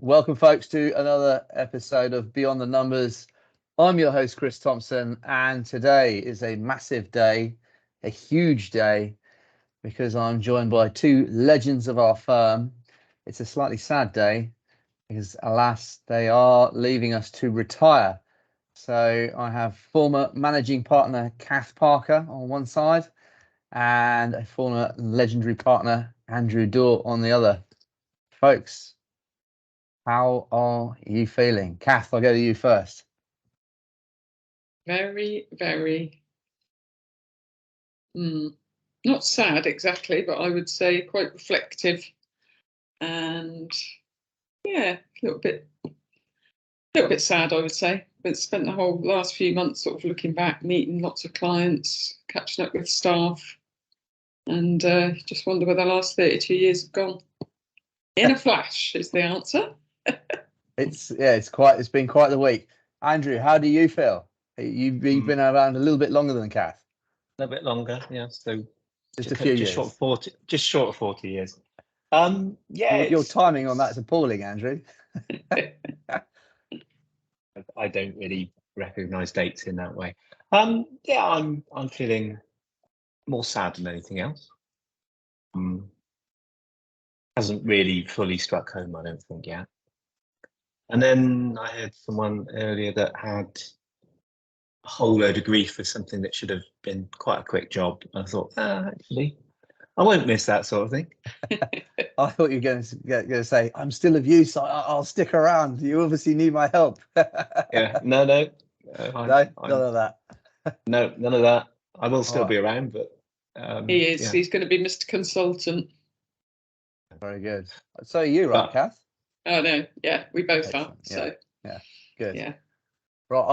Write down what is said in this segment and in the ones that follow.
Welcome, folks, to another episode of Beyond the Numbers. I'm your host, Chris Thompson, and today is a massive day, a huge day, because I'm joined by two legends of our firm. It's a slightly sad day because, alas, they are leaving us to retire. So I have former managing partner Kath Parker on one side and a former legendary partner, Andrew Dore, on the other. Folks, how are you feeling? Kath, I'll go to you first. Very, very, not sad exactly, but I would say quite reflective, and a little bit sad, I would say. But spent the whole last few months sort of looking back, meeting lots of clients, catching up with staff, and just wonder where the last 32 years have gone. In a flash is the answer. It's been quite the week. Andrew, how do you feel? You've been around a little bit longer than Kath. A little bit longer, yeah. So just a few years. Short of 40 years. Your timing on that is appalling, Andrew. I don't really recognise dates in that way. I'm feeling more sad than anything else. Hasn't really fully struck home, I don't think, yet. And then I heard someone earlier that had a whole load of grief for something that should have been quite a quick job. I thought, actually, I won't miss that sort of thing. I thought you were going to say, I'm still of use, so I'll stick around. You obviously need my help. Yeah, no. None of that. No, none of that. I will still be around, but he is. Yeah. He's going to be Mr. Consultant. Very good. So are you, right, Kath? Oh no, yeah, we both are. So yeah, good. Yeah. Right,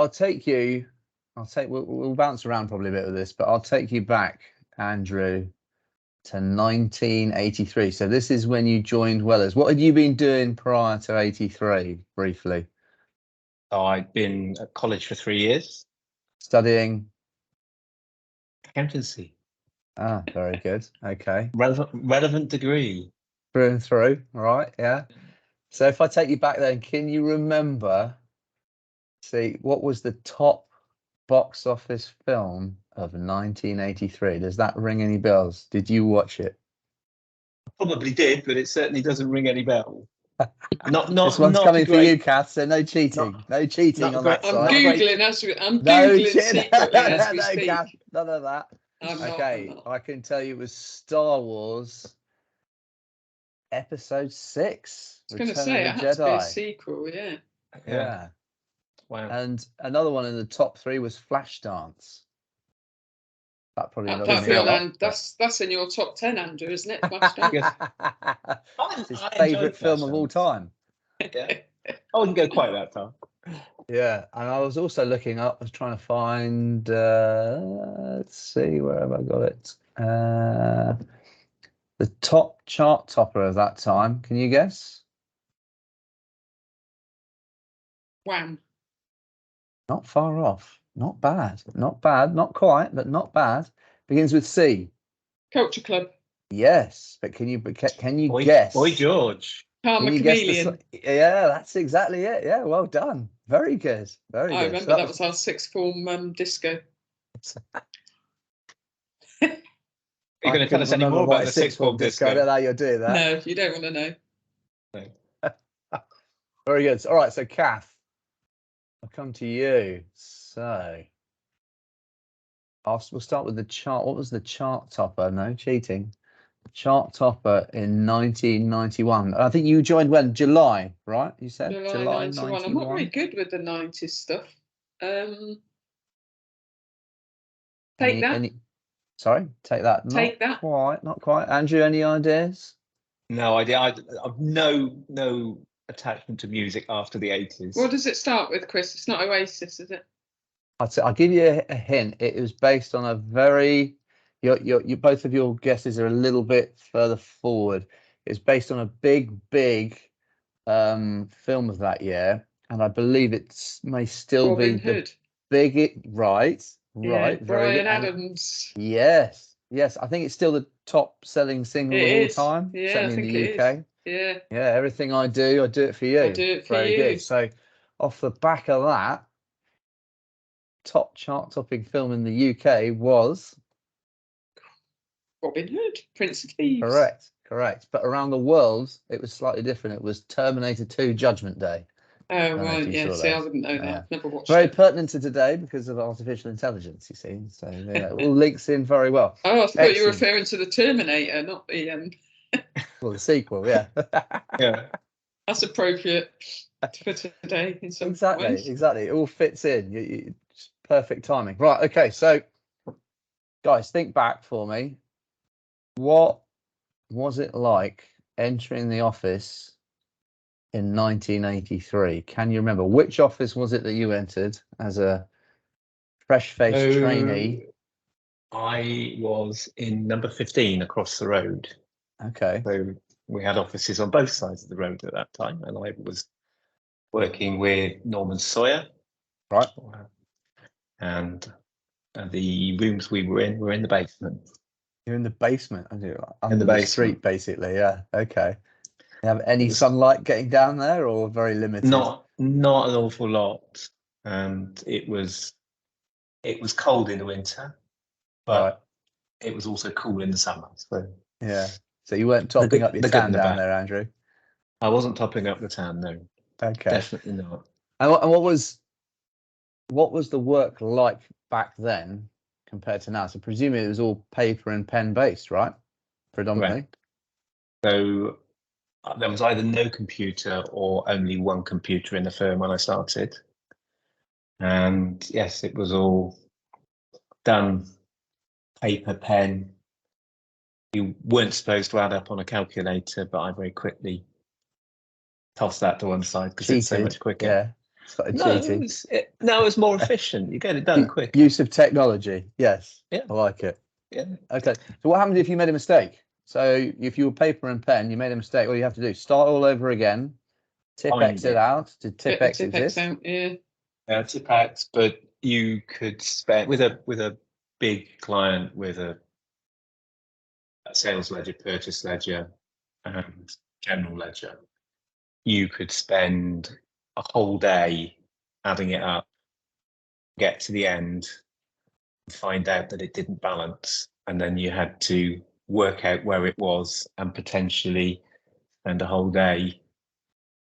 we'll bounce around probably a bit with this, but I'll take you back, Andrew, to 1983. So this is when you joined Wellers. What had you been doing prior to 83, briefly? So I'd been at college for 3 years. Studying? Accountancy. Ah, very good. Okay. Relevant degree. Through and through, right, yeah. So if I take you back then, can you remember, what was the top box office film of 1983? Does that ring any bells? Did you watch it? Probably did, but it certainly doesn't ring any bells. This one's coming for you, Kath, so no cheating. No cheating on that side. I'm Googling secretly as we speak. Kath, none of that. Okay, I can tell you it was Star Wars Episode 6. I was going to say, it had to be a sequel, yeah. Yeah. Wow. And another one in the top 3 was Flashdance. That probably that's in your top 10, Andrew, isn't it? Flashdance. It's his favourite film of all time. Yeah. I wouldn't go quite that far. Yeah, and I was also looking up, I was trying to find, let's see, where have I got it? The top chart topper of that time. Can you guess? Wham. Not far off. Not bad. Not bad. Not quite, but not bad. Begins with C. Culture Club. Yes, but can you Boy, guess? Boy George. Karma Chameleon. Yeah, that's exactly it. Yeah, well done. Very good. Very good. I remember that was our sixth form disco. Are you going to tell us any more about the sixth form disco? I don't know how you're doing that. No, you don't want to know. No. Very good. All right, so Kath, I'll come to you. So we'll start with the chart. What was the chart topper? No cheating. Chart topper in 1991. I think you joined when? July, right? You said July 91. I'm not very good with the 90s stuff. Take that. Sorry, take that. Not quite. Andrew, any ideas? No idea. I've no attachment to music after the 80s. What does it start with, Chris? It's not Oasis, is it? I'll give you a hint. It was based on a very... both of your guesses are a little bit further forward. It's based on a big film of that year, and I believe it may still Robin be Hood. Right. Yeah, very Bryan good. Adams. Yes. I think it's still the top selling single of all time. Yeah, I think in the UK. Yeah, Yeah, everything I do it for you. I do it for Very you. good. So, off the back of that, top chart-topping film in the UK was Robin Hood, Prince of Thieves. correct. But around the world, it was slightly different. It was Terminator 2: Judgment Day. Oh, know if right, you yeah. saw See, I those. wouldn't know that. Yeah. I've never watched Very it. pertinent to today because of artificial intelligence. You see, so it all links in very well. Oh, I thought you were Excellent. referring to the Terminator, not the. Well, the sequel, yeah. Yeah. That's appropriate for today in some ways. Exactly. It all fits in. It's perfect timing. Right. Okay. So, guys, think back for me. What was it like entering the office in 1983? Can you remember which office was it that you entered as a fresh-faced trainee? I was in number 15 across the road. Okay. So we had offices on both sides of the road at that time, and I was working with Norman Sawyer. Right. And the rooms we were in the basement. You're in the basement, under In the the basement. street, basically. Yeah. Okay. You have any was- sunlight getting down there, or very limited? Not an awful lot, and it was cold in the winter, but Right. it was also cool in the summer. So Yeah. So you weren't topping up your the good tan and the down bad. there, Andrew. I wasn't topping up the tan, no, Okay. definitely not. And what was the work like back then compared to now? So presumably it was all paper and pen based, right? Predominantly. So there was either no computer or only one computer in the firm when I started. And yes, it was all done paper, pen. You weren't supposed to add up on a calculator, but I very quickly tossed that to one side because it's so Cheated. much quicker. Yeah. Started No, cheating. it was more efficient. You get it done quick. Use of technology. Yes. Yeah. I like it. Yeah. Okay. So what happens if you made a mistake? So if you were paper and pen, you made a mistake. What do you have to do? Start all over again. Tip Find exit it. out. Did tip X Tip exist? X out, yeah. Tip X, but you could spend with a big client with a sales ledger, purchase ledger, and general ledger. You could spend a whole day adding it up, get to the end, find out that it didn't balance, and then you had to work out where it was and potentially spend a whole day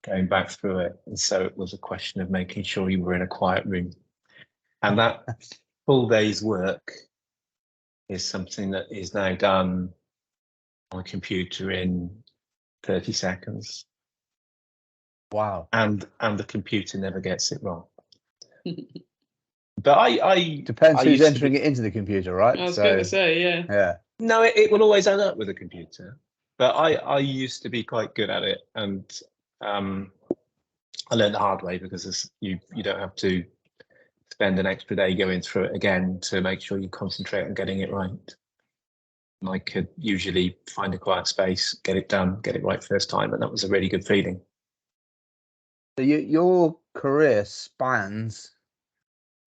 going back through it. And so it was a question of making sure you were in a quiet room. And that full day's work is something that is now done on a computer in 30 seconds. Wow. And the computer never gets it wrong. But I Depends who's used to entering it into the computer, right? I was going to say, yeah. Yeah. No, it will always add up with a computer. But I used to be quite good at it, and I learned the hard way because you don't have to spend an extra day going through it again to make sure you concentrate on getting it right. And I could usually find a quiet space, get it done, get it right first time, and that was a really good feeling. So your career spans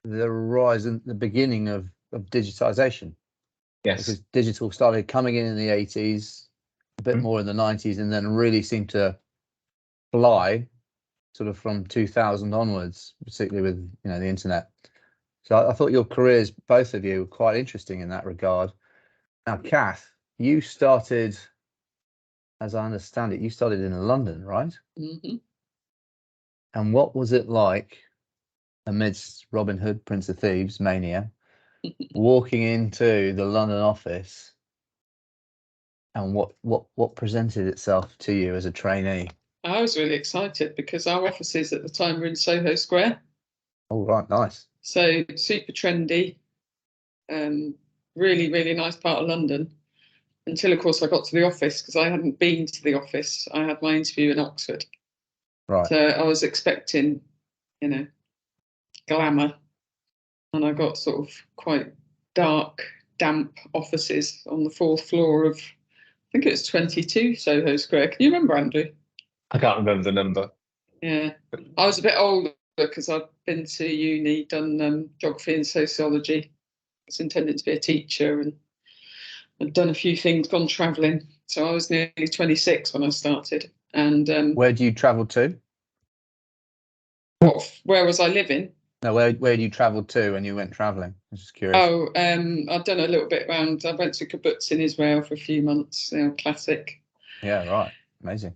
the rise and the beginning of digitization. Yes. Because digital started coming in the 80s, a bit more in the 90s, and then really seemed to fly sort of from 2000 onwards, particularly with the internet. So I thought your careers, both of you, were quite interesting in that regard. Now, Kath, you started, as I understand it, you started in London, right? Mm-hmm. And what was it like amidst Robin Hood, Prince of Thieves mania, walking into the London office, and what presented itself to you as a trainee? I was really excited because our offices at the time were in Soho Square. Oh, right, nice. So super trendy, really, really nice part of London. Until, of course, I got to the office because I hadn't been to the office. I had my interview in Oxford. Right. So I was expecting, glamour. And I got sort of quite dark, damp offices on the fourth floor of, I think it was 22 Soho Square. Can you remember, Andrew? I can't remember the number. Yeah. I was a bit older because I'd been to uni, done geography and sociology. I was intending to be a teacher and I'd done a few things, gone travelling. So I was nearly 26 when I started. And Where do you travel to? where was I living? No, where do you travel to when you went traveling? I'm just curious. Oh, I've done a little bit around. I went to kibbutz in Israel for a few months. Classic. Yeah, right. Amazing.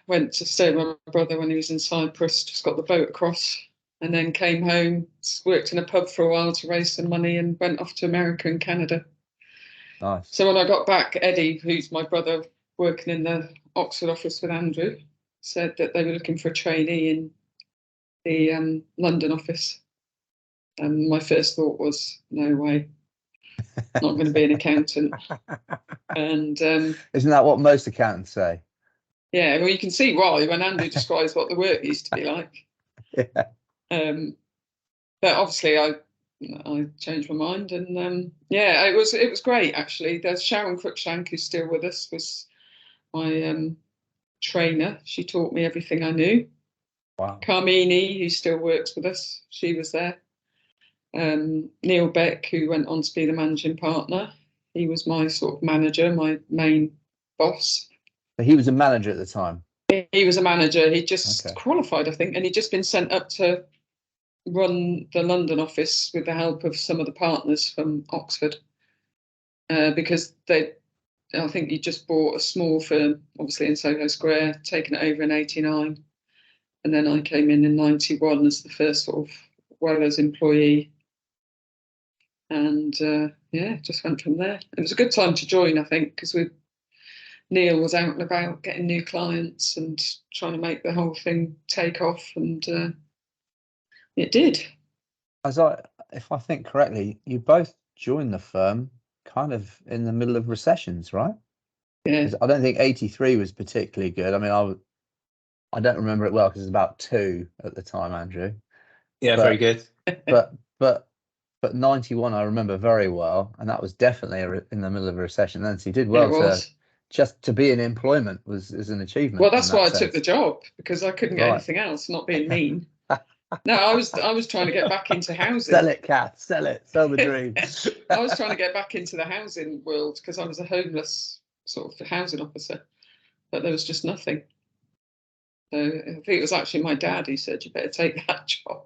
Went to stay with my brother when he was in Cyprus. Just got the boat across, and then came home. Worked in a pub for a while to raise some money, and went off to America and Canada. Nice. So when I got back, Eddie, who's my brother, working in the Oxford office with Andrew, said that they were looking for a trainee in the London office. And my first thought was, no way, not going to be an accountant. And isn't that what most accountants say? Yeah, well, you can see why when Andrew describes what the work used to be like. Yeah. But obviously, I changed my mind, and yeah, it was great actually. There's Sharon Cruikshank, who's still with us, was my trainer. She taught me everything I knew. Wow. Carmini, who still works with us, she was there. Neil Beck, who went on to be the managing partner, he was my sort of manager, my main boss. He was a manager at the time. He was a manager. He just qualified, I think, and he'd just been sent up to run the London office with the help of some of the partners from Oxford, because I think he just bought a small firm, obviously in Soho Square, taken it over in '89, and then I came in '91 as the first sort of Wellers employee, and yeah, just went from there. It was a good time to join, I think, because Neil was out and about getting new clients and trying to make the whole thing take off, and it did. If I think correctly, you both joined the firm kind of in the middle of recessions, right? Yeah. I don't think '83 was particularly good. I mean, I don't remember it well because it was about 2 at the time, Andrew. Yeah, very good. But '91 I remember very well, and that was definitely in the middle of a recession. And so he did well just to be in employment is an achievement. Well, that's why I took the job, because I couldn't get anything else. Not being mean. No, I was trying to get back into housing. Sell it, Kath. Sell it. Sell the dream. I was trying to get back into the housing world because I was a homeless sort of housing officer, but there was just nothing. So I think it was actually my dad who said, "You better take that job."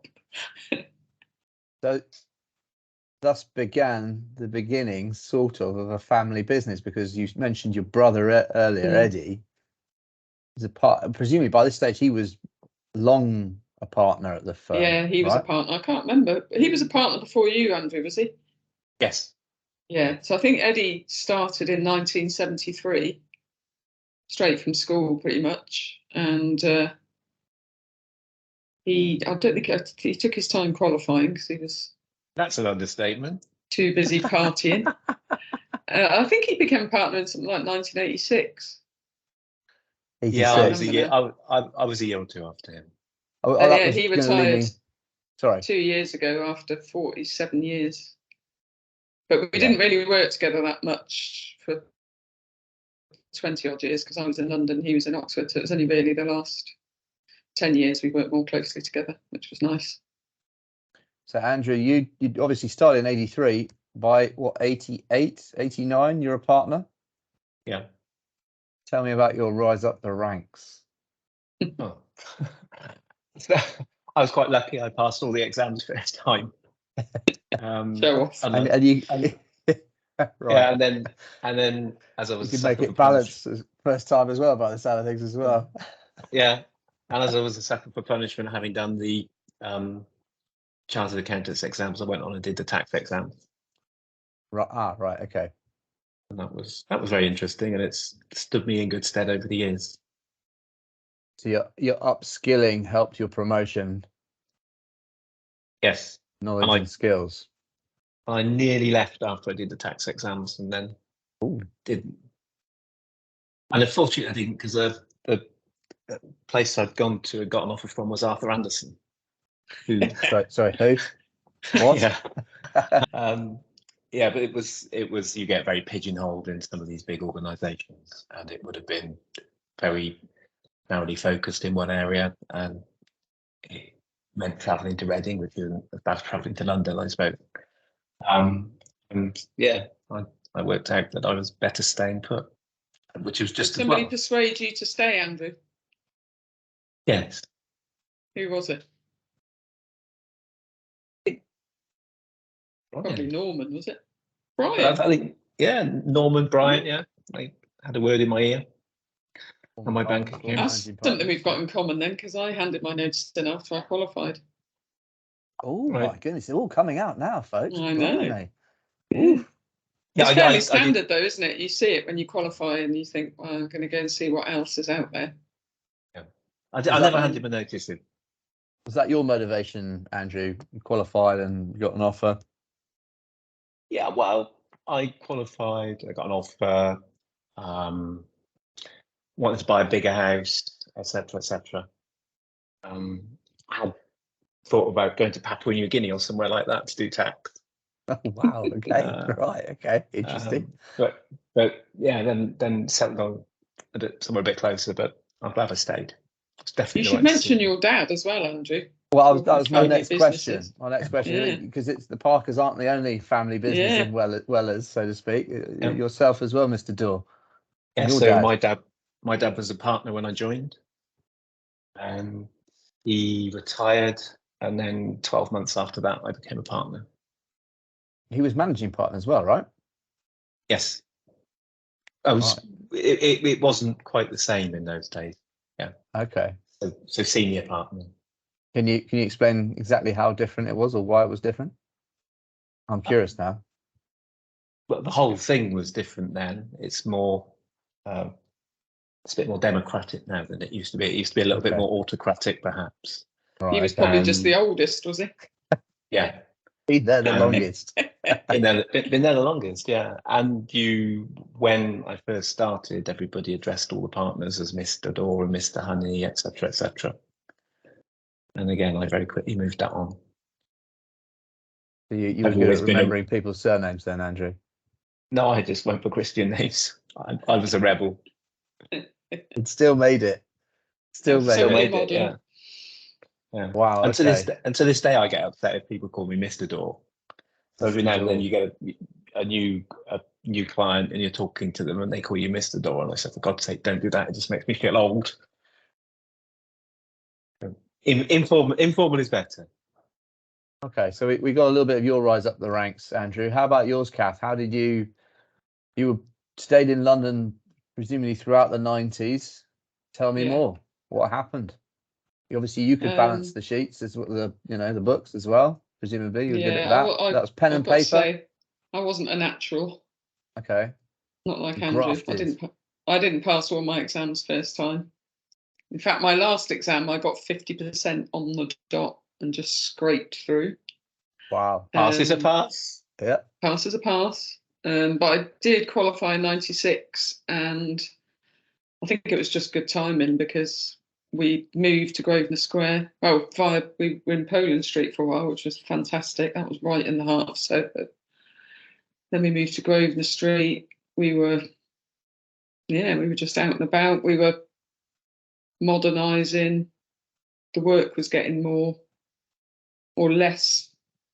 So thus began the beginning, sort of a family business, because you mentioned your brother earlier, Eddie. Presumably by this stage he was long a partner at the firm. Yeah, he was a partner. I can't remember. He was a partner before you, Andrew, was he? Yes. Yeah. So I think Eddie started in 1973, straight from school, pretty much, and I don't think he took his time qualifying because he was. That's an understatement. Too busy partying. I think he became partner in something like 1986. 86. Yeah, I was a year or two after him. Yeah, he retired. Sorry. 2 years ago after 47 years. But we didn't really work together that much for 20 odd years because I was in London, he was in Oxford. So it was only really the last 10 years we worked more closely together, which was nice. So Andrew, you obviously started in '83. By what, 88, 89, you're a partner? Yeah. Tell me about your rise up the ranks. Oh. So, I was quite lucky. I passed all the exams first time. Show off. And you right. Yeah, and then as I was, you could make it balanced first time as well, by the sound of things as well. Yeah, and as I was a sucker for punishment, having done the chartered accountants exams, I went on and did the tax exam. Right, okay. And that was very interesting, and it's stood me in good stead over the years. So your upskilling helped your promotion. Yes, knowledge and skills. I nearly left after I did the tax exams, and then didn't. And unfortunately, I didn't, because the place I'd gone to had got an offer from was Arthur Anderson. Who? Sorry, who? What? Yeah, but it was you get very pigeonholed in some of these big organisations, and it would have been very narrowly focused in one area, and it meant travelling to Reading, which isn't as bad as travelling to London, I suppose. And yeah, I worked out that I was better staying put, which was just Did somebody persuade you to stay, Andrew? Yes. Who was it? Probably Norman, was it? Brian. I think, yeah, Norman, Bryant, yeah. They had a word in my ear. And my bank account. That's something we've got in common then, because I handed my notice in after I qualified. Oh my goodness, it's all coming out now, folks. I know. Blimey. Yeah. Yeah, It's fairly standard though, isn't it? You see it when you qualify and you think, well, I'm going to go and see what else is out there. Yeah. I never handed my notice in. Was that your motivation, Andrew? You qualified and got an offer? Yeah, well, I qualified, I got an offer, wanted to buy a bigger house, etc., etc. I had thought about going to Papua New Guinea or somewhere like that to do tax. Oh, wow. Okay. Right. Okay. Interesting. But yeah, then settled on somewhere a bit closer. But I'm glad I stayed. It's definitely You the should right mention decision. your dad as well, Andrew. Well, that was my Family next question. businesses. My next question, Yeah. because it's the Parkers aren't the only family business Yeah. in Wellers, so to speak. Yeah. Yourself as well, Mr. Dore. Yeah, Your so dad. my dad was a partner when I joined, and he retired, and then 12 months after that, I became a partner. He was managing partner as well, right? Yes. It wasn't quite the same in those days. Yeah. Okay. So senior partner. Can you explain exactly how different it was or why it was different? I'm curious now. But the whole thing was different then. It's more, it's a bit more democratic now than it used to be. It used to be a little bit more autocratic, perhaps. Right. He was probably just the oldest, was he? Yeah. Been there the longest. Been there the longest, yeah. And when I first started, everybody addressed all the partners as Mr. Dore and Mr. Honey, etc., etc. And again, I very quickly moved that on. So you were good at remembering people's surnames then, Andrew? No, I just went for Christian names. I was a rebel. It still made it. Still made it. Yeah. Yeah. Wow. And to this day, I get upset if people call me Mr. Dore. So every now and then you get a new client and you're talking to them and they call you Mr. Dore, and I said, for God's sake, don't do that. It just makes me feel old. Informal is better. Okay, so we got a little bit of your rise up the ranks, Andrew. How about yours, Kath? How did you stayed in London presumably throughout the 90s? Tell me more. What happened? Obviously, you could balance the sheets as well, the books as well. Presumably, you were good at that. That was pen and paper. Say, I wasn't a natural. Okay. Not like Andrew. I didn't pass all my exams first time. In fact, my last exam, I got 50% on the dot and just scraped through. Wow. Pass is a pass. Yeah. Pass is a pass. But I did qualify in 96, and I think it was just good timing because we moved to Grosvenor Square. Well, we were in Poland Street for a while, which was fantastic. That was right in the heart of Soho. Then we moved to Grosvenor Street. We were just out and about. We were modernising. The work was getting more or less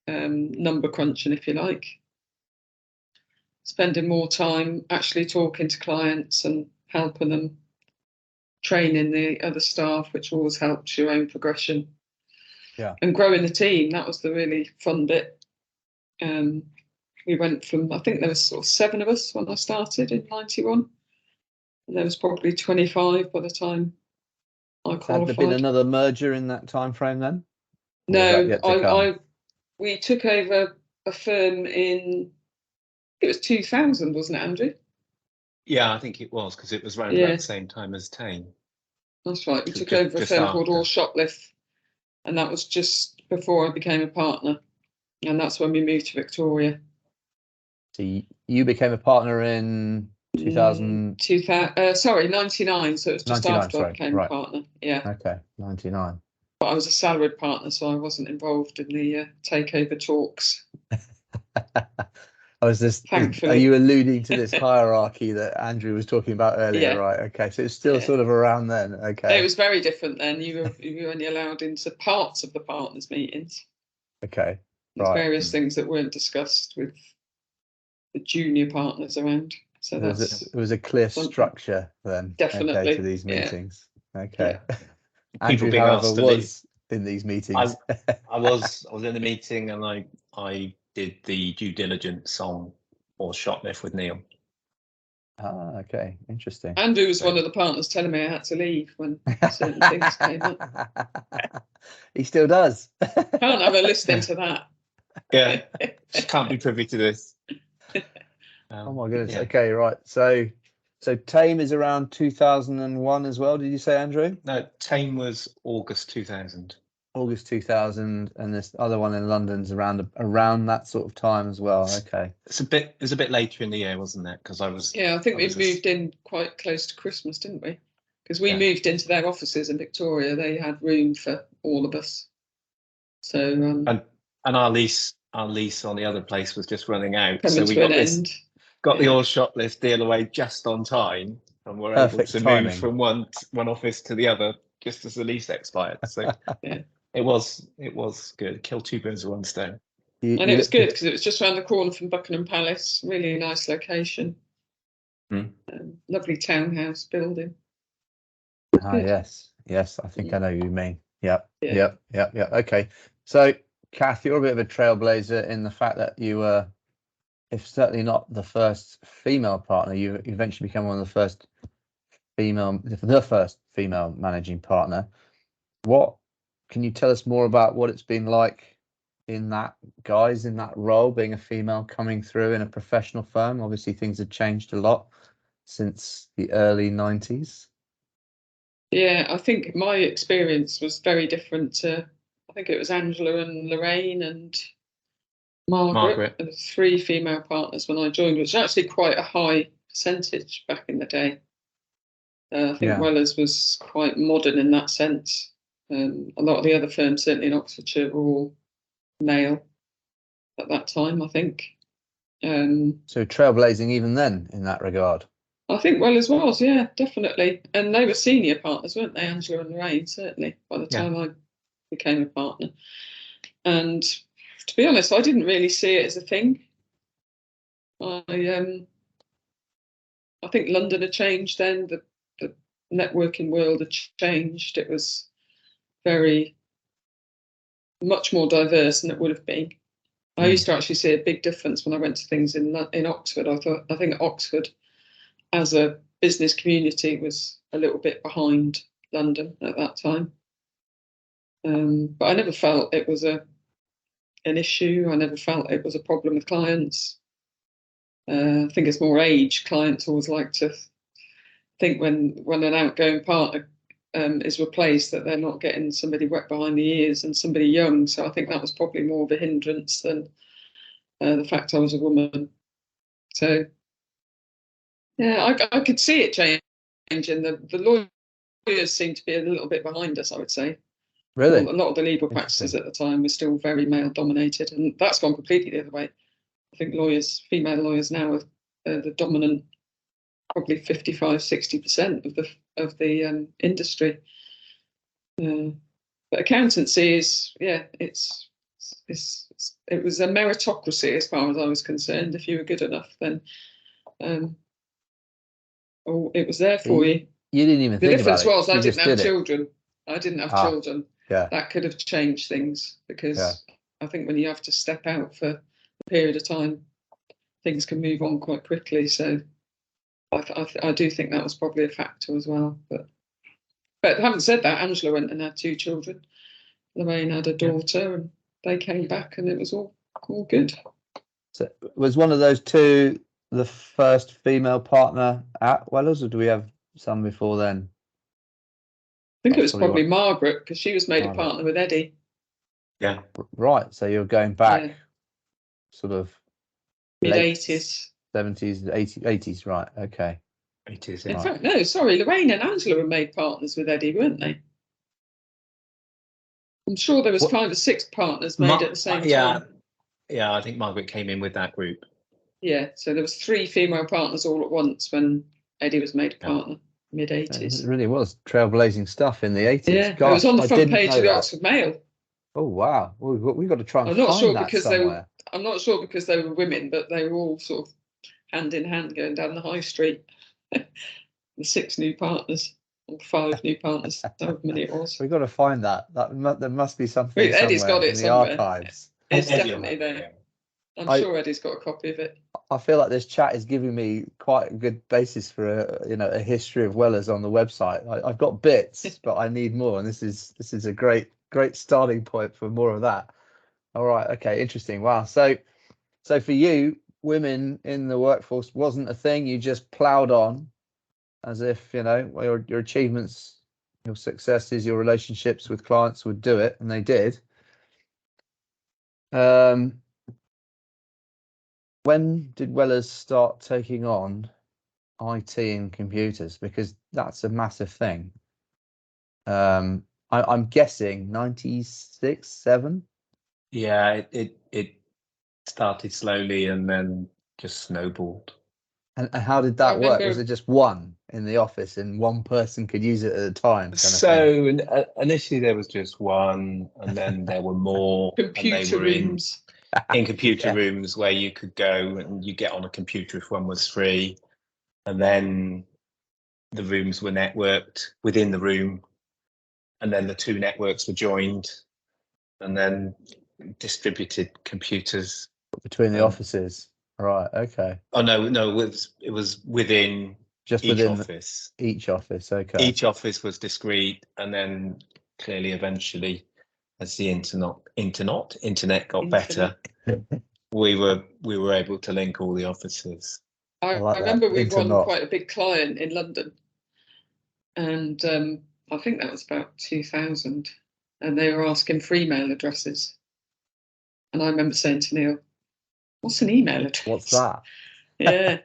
number crunching, if you like. Spending more time actually talking to clients and helping them, training the other staff, which always helps your own progression. Yeah. And growing the team, that was the really fun bit. We went from, I think there was sort of 7 of us when I started in 91. And there was probably 25 by the time I qualified. Had there been another merger in that time frame then? No, we took over a firm in, it was 2000, wasn't it, Andrew? Yeah, I think it was, because it was around about the same time as Tane. That's right. We took over a firm called All Shoplift, and that was just before I became a partner, and that's when we moved to Victoria. So you became a partner in 2000? 99. So it was just after I became a partner. Yeah. Okay, 99. But I was a salaried partner, so I wasn't involved in the takeover talks. Are you alluding to this hierarchy that Andrew was talking about earlier? Yeah. Right. Okay. So it's still sort of around then. Okay. It was very different then. You were only allowed into parts of the partners' meetings. Okay. There's various things that weren't discussed with the junior partners around. So it was a clear structure then. Definitely. Okay, to these meetings. Okay. Andrew, being however, asked to leave. was in these meetings. I was in the meeting, and I did the due diligence on or shoplift with Neil. Okay, interesting. Andrew was one of the partners telling me I had to leave when certain things came up. He still does. Can't have a listening to that. Yeah, just can't be privy to this. Oh my goodness. Yeah. Okay, right. So Tame is around 2001 as well. Did you say, Andrew? No, Tame was August 2000. August 2000, and this other one in London's around that sort of time as well. Okay. It was a bit later in the year, wasn't it? Because I was. Yeah, I think we moved in quite close to Christmas, didn't we? Because we moved into their offices in Victoria. They had room for all of us. So and our lease on the other place was just running out, coming so we to got an this. end. Got the old shoplift deal away just on time, and we're Perfect able to timing. move from one office to the other just as the lease expired. So Yeah. it was good. Kill two birds with one stone. And it was good because it was just around the corner from Buckingham Palace. Really nice location. Lovely townhouse building. Yes. I think I know who you mean. Yep. Okay. So, Kath, you're a bit of a trailblazer in the fact that you were, if certainly not the first female partner, you eventually become one of the first female managing partner. What can you tell us more about what it's been like in that role, being a female coming through in a professional firm? Obviously things have changed a lot since the early 90s. Yeah, I think my experience was very different to, I think it was Angela and Lorraine and Margaret. And 3 female partners when I joined, which was actually quite a high percentage back in the day. I think Wellers was quite modern in that sense. A lot of the other firms, certainly in Oxfordshire, were all male at that time, I think. So trailblazing even then in that regard. I think Wellers was, yeah, definitely. And they were senior partners, weren't they, Angela and Lorraine, certainly, by the time I became a partner. And to be honest, I didn't really see it as a thing. I think London had changed then. The networking world had changed. It was much more diverse than it would have been. I used to actually see a big difference when I went to things in Oxford. I think Oxford as a business community was a little bit behind London at that time. But I never felt it was an issue. I never felt it was a problem with clients. I think it's more age. Clients always like to think when an outgoing partner is replaced that they're not getting somebody wet behind the ears and somebody young. So I think that was probably more of a hindrance than the fact I was a woman. So yeah, I could see it changing. The lawyers seem to be a little bit behind us, I would say. Really? A lot of the legal practices at the time were still very male dominated, and that's gone completely the other way. I think female lawyers now are the dominant, probably 55-60% of the industry. But accountancy is, it was a meritocracy as far as I was concerned. If you were good enough, then it was there for you. You didn't even think about it. The difference was I didn't have children. I didn't have children. Yeah. That could have changed things because I think when you have to step out for a period of time, things can move on quite quickly. So I do think that was probably a factor as well. But having said that, Angela went and had 2 children. Lorraine had a daughter, and they came back, and it was all good. So was one of those 2 the first female partner at Wellers, or do we have some before then? I think it was probably Margaret, because she was made a partner with Eddie. Yeah. Right. So you're going back sort of mid-80s. 70s, 80s, right. Okay. 80s, In fact, no, sorry, Lorraine and Angela were made partners with Eddie, weren't they? I'm sure there was 5 or 6 partners made at the same time. Yeah, I think Margaret came in with that group. Yeah, so there was 3 female partners all at once when Eddie was made a partner, mid-80s. It really was trailblazing stuff in the 80s. Yeah, it was on the front page of the Oxford Mail. Oh, wow. We've got to try and find that somewhere. I'm not sure because they were women, but they were all sort of hand in hand going down the high street. The 6 new partners. or 5 new partners, however many it was. We've got to find that. There must be something Eddie's somewhere got it in the somewhere. archives. It's Eddie will definitely have it, there. yeah. I'm sure Eddie's got a copy of it. I feel like this chat is giving me quite a good basis for a history of Wellers on the website. I've got bits, but I need more, and this is a great starting point for more of that. All right, okay, interesting. Wow. So for you, women in the workforce wasn't a thing. You just ploughed on, as if your achievements, your successes, your relationships with clients would do it, and they did. When did Wellers start taking on IT and computers? Because that's a massive thing. I'm guessing 96, 7. Yeah, it started slowly and then just snowballed. And how did I that work? remember- Was it just one in the office and one person could use it at a time? So initially there was just one, and then there were more, and they Computer were rooms. in computer Yeah. rooms where you could go and you get on a computer if one was free, and then the rooms were networked within the room, and then the 2 networks were joined, and then distributed computers Between the offices, right? Okay, Oh no, it was within just each within office. each office. Okay, Each office was discrete, and then clearly, eventually, as the internet got better, we were able to link all the offices. I like that. remember we won Internet. quite a big client in London, and I think that was about 2000, and they were asking for email addresses. And I remember saying to Neil, "What's an email address?" What's that? Yeah.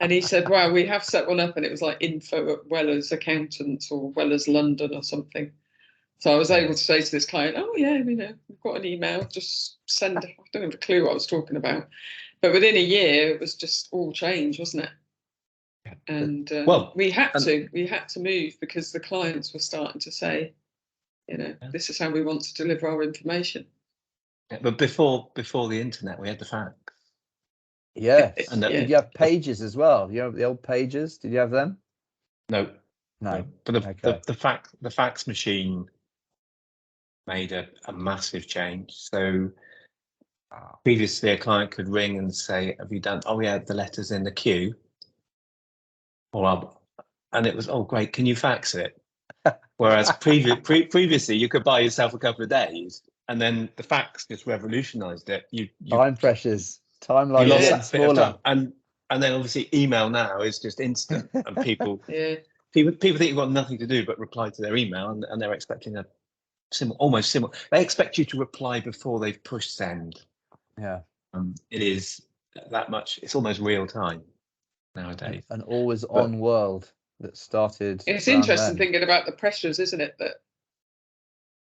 And he said, "Well, we have set one up," and it was like info at Wellers Accountants or Wellers London or something. So I was able to say to this client, "Oh yeah, we've got an email. Just send." I don't have a clue what I was talking about, but within a year, it was just all change, wasn't it? And we had to move because the clients were starting to say, this is how we want to deliver our information. Yeah, but before the internet, we had the fax. Yes. And Did you have pages as well? You have the old pages? Did you have them? No. But the fax machine made a massive change. So previously, a client could ring and say, "Have you done?" "Oh, yeah, the letters in the queue." And it was, "Oh, great, can you fax it?" Whereas previously, you could buy yourself a couple of days, and then the fax just revolutionized it. Time pressures, timeline lost getting that bit of smaller. time. And then obviously email now is just instant, and people Yeah. people think you've got nothing to do but reply to their email, and they're expecting almost similar. They expect you to reply before they've pushed send. Yeah. It is that much. It's almost real time nowadays. An always on world that started. It's around interesting then. thinking about the pressures, isn't it? That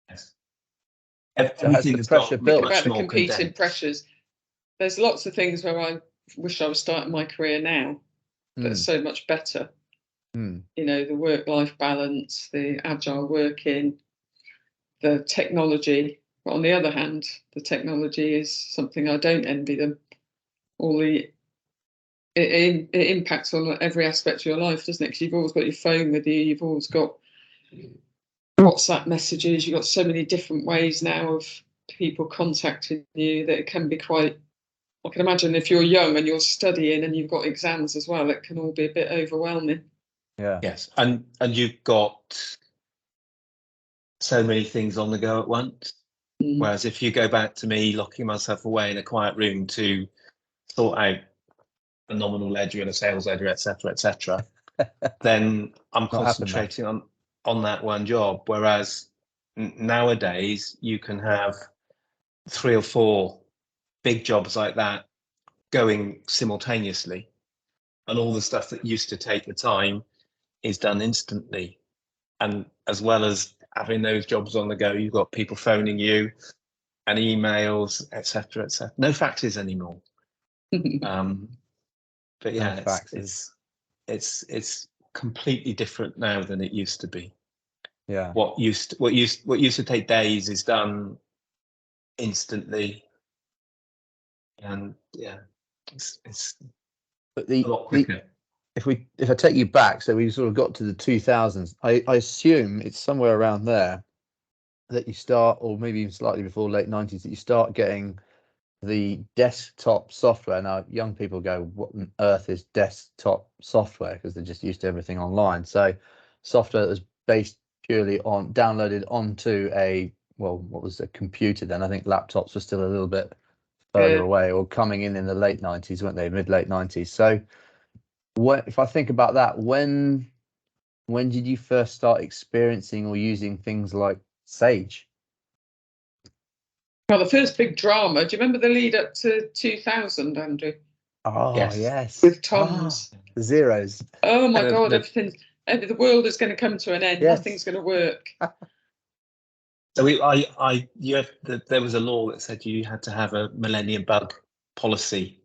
Yes. So has Everything the has pressure got built? about much the more competing condensed. pressures. There's lots of things where I wish I was starting my career now that's so much better. The work-life balance, the agile working, the technology. But on the other hand, the technology is something I don't envy them. It impacts on every aspect of your life, doesn't it? Because you've always got your phone with you, you've always got WhatsApp messages, you've got so many different ways now of people contacting you that it can be quite. I can imagine if you're young and you're studying and you've got exams as well, it can all be a bit overwhelming. Yeah. Yes, and you've got so many things on the go at once. Whereas if you go back to me locking myself away in a quiet room to sort out a nominal ledger and a sales ledger, etc., then I'm concentrating on that one job. Whereas nowadays you can have 3 or 4 big jobs like that going simultaneously, and all the stuff that used to take the time is done instantly. And as well as having those jobs on the go, you've got people phoning you and emails, etc. No faxes anymore. But yeah, it's completely different now than it used to be. Yeah. What used to take days is done instantly, and yeah, it's but a lot quicker. if I take you back, so we sort of got to the 2000s. I assume it's somewhere around there that you start, or maybe even slightly before late 90s, that you start getting the desktop software. Now, young people go, "What on earth is desktop software?" Because they're just used to everything online. So, software that was based purely on downloaded onto what was a computer then? I think laptops were still a little bit further away, or coming in the late 90s, weren't they? Mid-late 90s. So, if I think about that, when did you first start experiencing or using things like Sage? Well, the first big drama. Do you remember the lead up to 2000, Andrew? Oh, yes. With Tom's. The zeros. Oh my God, the world is going to come to an end. Yes. Nothing's going to work. So there was a law that said you had to have a millennium bug policy.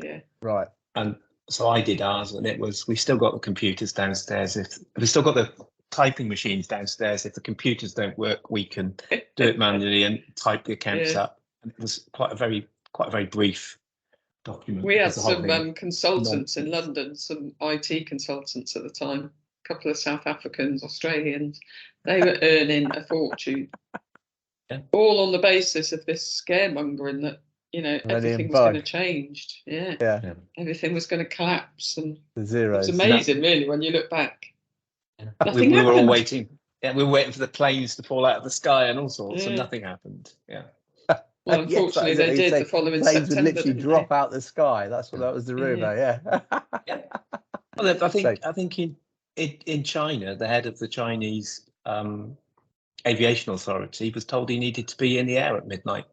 Yeah. Right. And so I did ours, and we've still got the computers downstairs. We've still got the typing machines downstairs. If the computers don't work, we can do it manually and type the accounts up. And it was quite a very brief document. We had some consultants in London, some IT consultants at the time, a couple of South Africans, Australians. They were earning a fortune, all on the basis of this scaremongering that, everything was going to change. Yeah. Everything was going to collapse, and the zeros. It was amazing, really, when you look back. We were all waiting. Yeah, we were waiting for the planes to fall out of the sky and all sorts, and nothing happened. Yeah. Well, unfortunately, they did the following planes September. Would literally drop out the sky. That was the rumor. Yeah. Well, I think in China, the head of the Chinese aviation authority was told he needed to be in the air at midnight.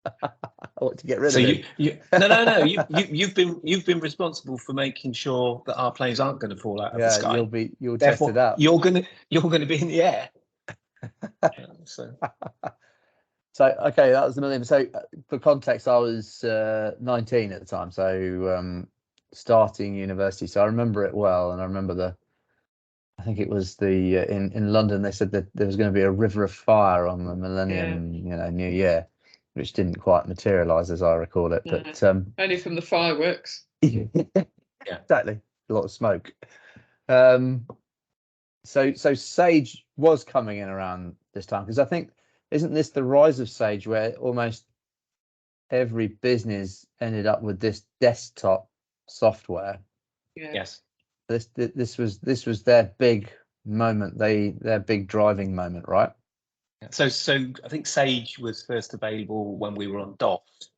To get rid of it. You've been responsible for making sure that our planes aren't going to fall out of the sky. You'll test it out. You're going to be in the air. So okay, that was the millennium. So for context, I was 19 at the time, so starting university. So I remember it well, and I remember I think it was in London. They said that there was going to be a river of fire on the millennium, New Year, which didn't quite materialise as I recall it. No, but only from the fireworks. Yeah, exactly. A lot of smoke. So Sage was coming in around this time, because I think, isn't this the rise of Sage, where almost every business ended up with this desktop software? Yeah. Yes. This was their big moment, their big driving moment, right? So I think Sage was first available when we were on DOS,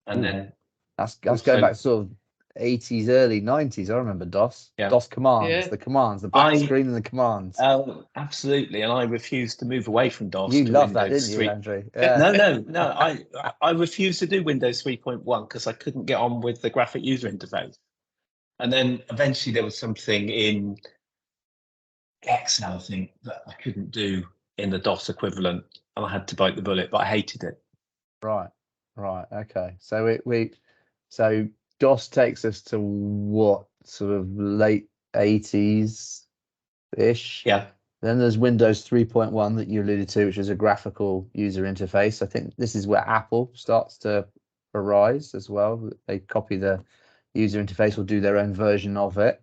and then that's going back to sort of 80s, early 90s. I remember DOS. Yeah. DOS commands, the black screen and the commands. Oh, absolutely. And I refused to move away from DOS. You to loved Windows that, didn't you, Andrew? Yeah. No. I refused to do Windows 3.1 because I couldn't get on with the graphic user interface. And then eventually there was something in Excel, I think, that I couldn't do in the DOS equivalent, and I had to bite the bullet, but I hated it. Right. Okay. So so DOS takes us to what, sort of late 80s ish? Yeah. Then there's Windows 3.1 that you alluded to, which is a graphical user interface. I think this is where Apple starts to arise as well. They copy the user interface or do their own version of it,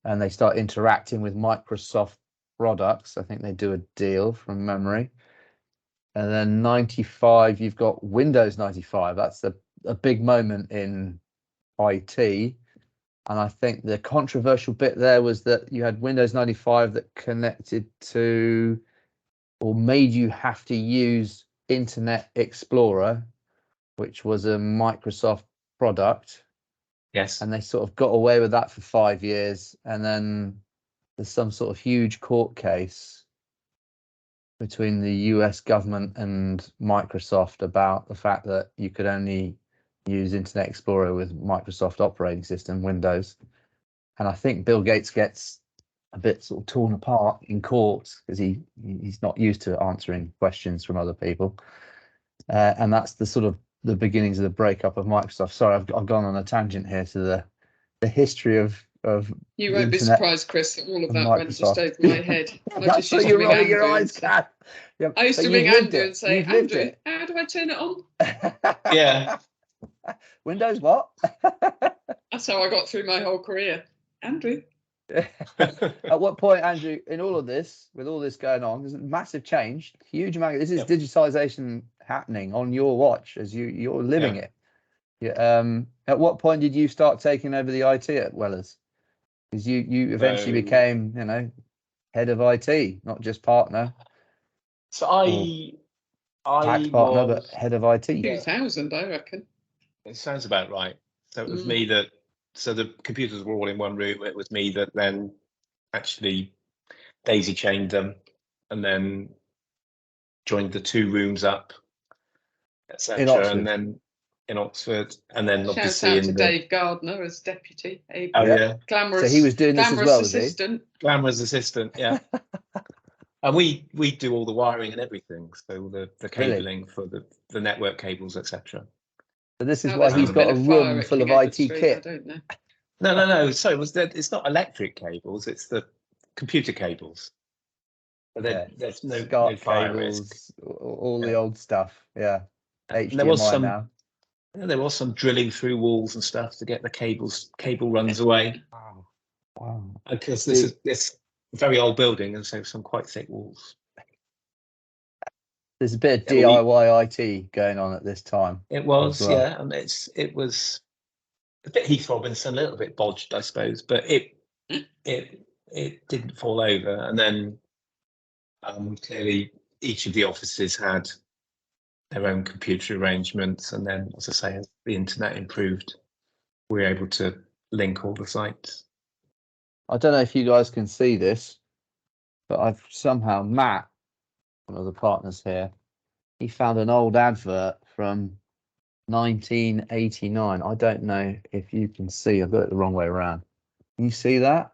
and they start interacting with Microsoft products. I think they do a deal from memory. And then 95, you've got Windows 95. That's a big moment in IT. And I think the controversial bit there was that you had Windows 95 that connected to, or made you have to use Internet Explorer, which was a Microsoft product. Yes. And they sort of got away with that for 5 years. And then there's some sort of huge court case between the US government and Microsoft about the fact that you could only use Internet Explorer with Microsoft operating system, Windows. And I think Bill Gates gets a bit sort of torn apart in court because he's not used to answering questions from other people. And that's the sort of the beginnings of the breakup of Microsoft. Sorry, I've gone on a tangent here to the history of you won't be surprised, Chris, that all of that went just over my head. I saw you rolling your eyes, Kath. I used to ring Andrew and say, Andrew, how do I turn it on? Yeah. Windows what? That's how I got through my whole career. Andrew. At what point, Andrew, in all of this, with all this going on, there's a massive change, huge amount. This is Yep. digitization happening on your watch as you're living Yeah. it. Yeah. At what point did you start taking over the IT at Wellers? Because you eventually So- became, head of IT, not just partner, So tax I partner, was. but head of IT. 2000, I reckon. It sounds about right. So it was Mm. me that. So the computers were all in one room. It was me that then actually daisy chained them, and then joined the 2 rooms up, etc. Oxford. And then in Oxford, and then Shout obviously out to in the. Dave Gardner as deputy. A Oh Yeah. yeah, glamorous, So he was doing this as glamorous well, was he? assistant. glamorous assistant. Yeah. And we do all the wiring and everything, so the cabling for the network cables, etc. So this is How why there's he's never been got a fire room at full of King Edward IT Street, I kit. don't know. No. So it's not electric cables; it's the computer cables. But Yeah. there's no SCART fire risk. cables, all the Yeah. old stuff. Yeah. And there was HDMI now. some drilling through walls and stuff to get the cable runs away, Wow. because this is a very old building, and so some quite thick walls. There's a bit of Yeah, well, DIY IT going on at this time. It was, as well. yeah, and it was a bit Heath Robinson, a little bit bodged, I suppose, but it didn't fall over. And then clearly each of the offices had their own computer arrangements, and then, as I say, as the internet improved, we were able to link all the sites. I don't know if you guys can see this, but I've somehow, Matt, one of the partners here, he found an old advert from 1989. I don't know if you can see. I've got it the wrong way around. Can you see that?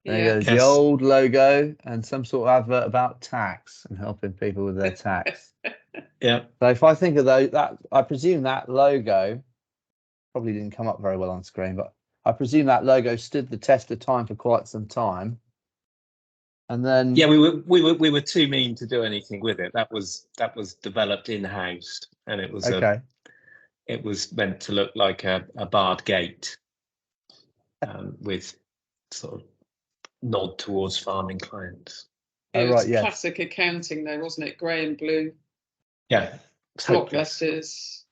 There Yeah. goes the Yes. old logo and some sort of advert about tax and helping people with their tax. Yeah. So if I think of that, I presume that logo probably didn't come up very well on screen, but I presume that logo stood the test of time for quite some time. And then Yeah, we were too mean to do anything with it. That was developed in-house, and it was okay. it was meant to look like a barred gate, with sort of nod towards farming clients. Oh, It was right, yes. classic accounting though, wasn't it? Grey and blue, Yeah, it's block hopeless. letters,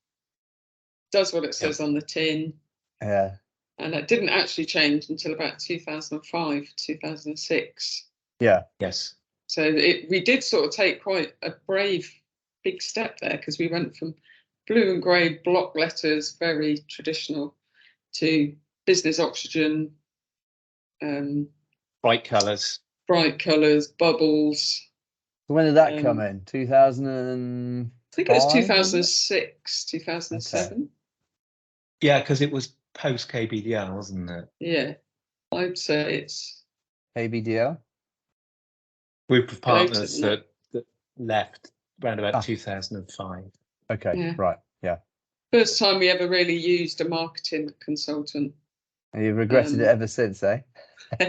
does what it says on the tin. Yeah. And it didn't actually change until about 2005, 2006. Yeah. Yes. So we did sort of take quite a brave big step there, because we went from blue and grey block letters, very traditional, to business oxygen, Bright colours. bright colours, bubbles. So when did that come in? 2000. I think it was 2006, 2007. Yeah, because it was post KBDR, wasn't it? Yeah, I'd say it's KBDL. Group of partners Later, that left around about Ah. 2005. Okay. Yeah. Right. Yeah. first time we ever really used a marketing consultant. And you've regretted it ever since, eh? No,